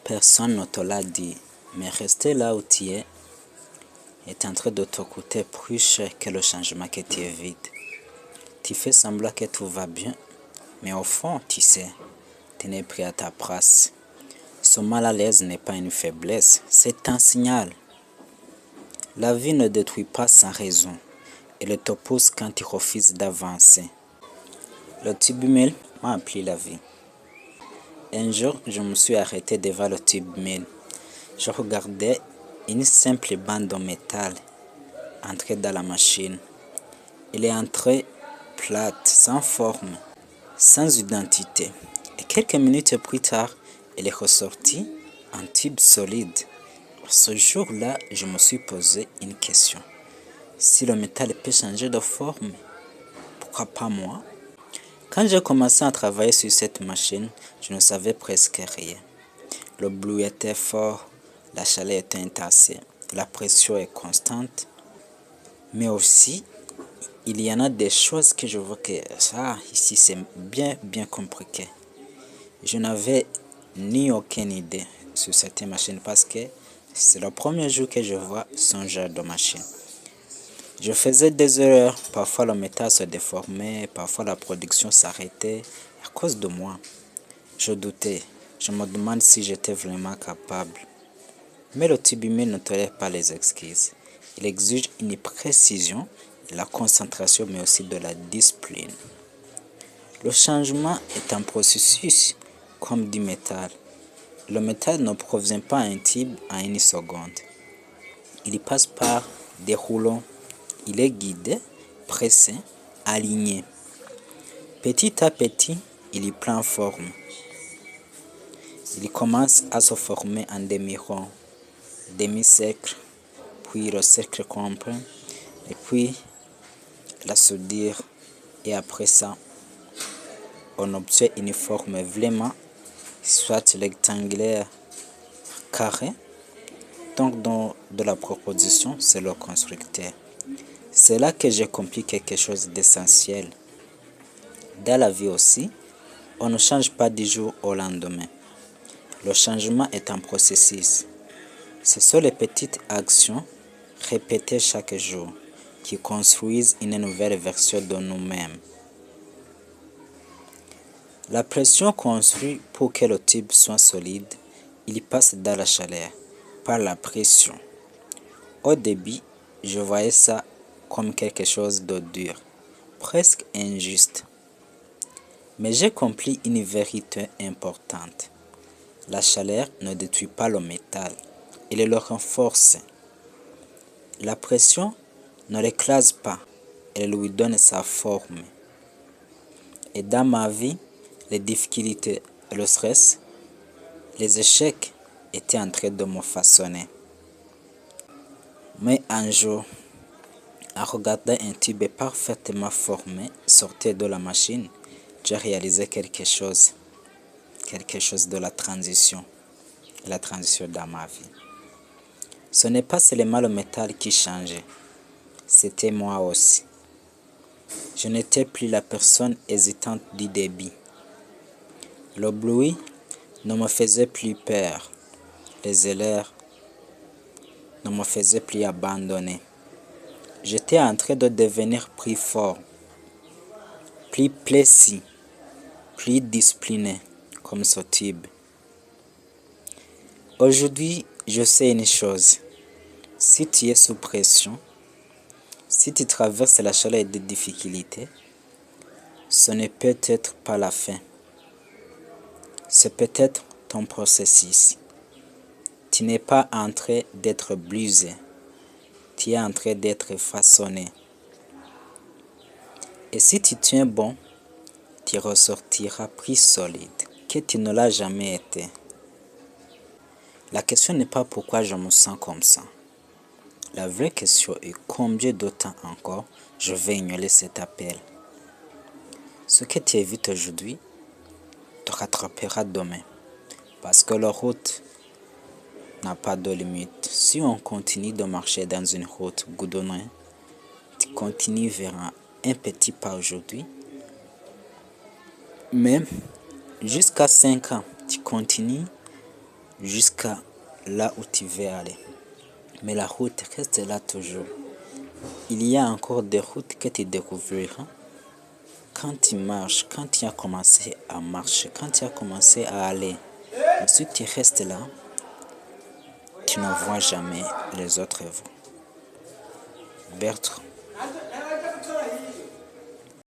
Personne ne te l'a dit, mais rester là où tu es est en train de te coûter plus cher que le changement que tu évites. Tu fais semblant que tout va bien, mais au fond, tu sais, tu n'es plus à ta place. Ce mal à l'aise n'est pas une faiblesse, c'est un signal. La vie ne détruit pas sans raison. Elle te pousse quand tu refuses d'avancer. Le tube mail m'a appris la vie. Un jour, je me suis arrêté devant le tube mail. Je regardais une simple bande de métal entrer dans la machine. Elle est entrée plate, sans forme, sans identité. Et quelques minutes plus tard, elle est ressortie en tube solide. Ce jour-là, je me suis posé une question. Si le métal peut changer de forme, pourquoi pas moi? Quand j'ai commencé à travailler sur cette machine, je ne savais presque rien. Le bruit était fort, la chaleur était intense, la pression est constante. Mais aussi, il y en a des choses que je vois que ça, ici, c'est bien compliqué. Je n'avais ni aucune idée sur cette machine parce que c'est le premier jour que je vois ce genre de machine. Je faisais des erreurs, parfois le métal se déformait, parfois la production s'arrêtait à cause de moi. Je doutais, je me demande si j'étais vraiment capable. Mais le tibimé ne tolère pas les excuses. Il exige une précision, de la concentration, mais aussi de la discipline. Le changement est un processus, comme du métal. Le métal ne provient pas un tube en une seconde. Il passe par des roulons. Il est guidé, pressé, aligné. Petit à petit, il y prend forme. Il commence à se former en demi-rond, demi-cercle, puis le cercle complet, et puis la soudure. Et après ça, on obtient une forme vraiment, soit rectangulaire, carré. Donc, dans de la proposition, c'est le constructeur. C'est là que j'ai compris quelque chose d'essentiel. Dans la vie aussi, on ne change pas du jour au lendemain. Le changement est un processus. Ce sont les petites actions répétées chaque jour qui construisent une nouvelle version de nous-mêmes. La pression construit pour que le tube soit solide. Il passe dans la chaleur, par la pression. Au début, je voyais ça comme quelque chose de dur, presque injuste. Mais j'ai compris une vérité importante. La chaleur ne détruit pas le métal, elle le renforce. La pression ne l'écrase pas, elle lui donne sa forme. Et dans ma vie, les difficultés, le stress, les échecs étaient en train de me façonner. Mais un jour, en regardant un tube parfaitement formé sortir de la machine, j'ai réalisé quelque chose de la transition dans ma vie. Ce n'est pas seulement le métal qui changeait, c'était moi aussi. Je n'étais plus la personne hésitante du début. Le bruit ne me faisait plus peur. Les erreurs ne me faisaient plus abandonner. J'étais en train de devenir plus fort, plus précis, plus discipliné, comme ce tube. Aujourd'hui, je sais une chose. Si tu es sous pression, si tu traverses la chaleur et des difficultés, ce n'est peut-être pas la fin. C'est peut-être ton processus. Tu n'es pas en train d'être brisé. Tu es en train d'être façonné. Et si tu tiens bon, tu ressortiras plus solide que tu ne l'as jamais été. La question n'est pas pourquoi je me sens comme ça. La vraie question est combien de temps encore je vais ignorer cet appel. Ce que tu évites aujourd'hui te rattrapera demain. Parce que la route n'a pas de limite. Si on continue de marcher dans une route goudronnée, tu continues vers un petit pas aujourd'hui. Même jusqu'à 5 ans, tu continues jusqu'à là où tu veux aller. Mais la route reste là toujours. Il y a encore des routes que tu découvriras quand tu marches, quand tu as commencé à marcher, quand tu as commencé à aller. Mais si tu restes là, tu ne vois jamais les autres voies. Bertrand.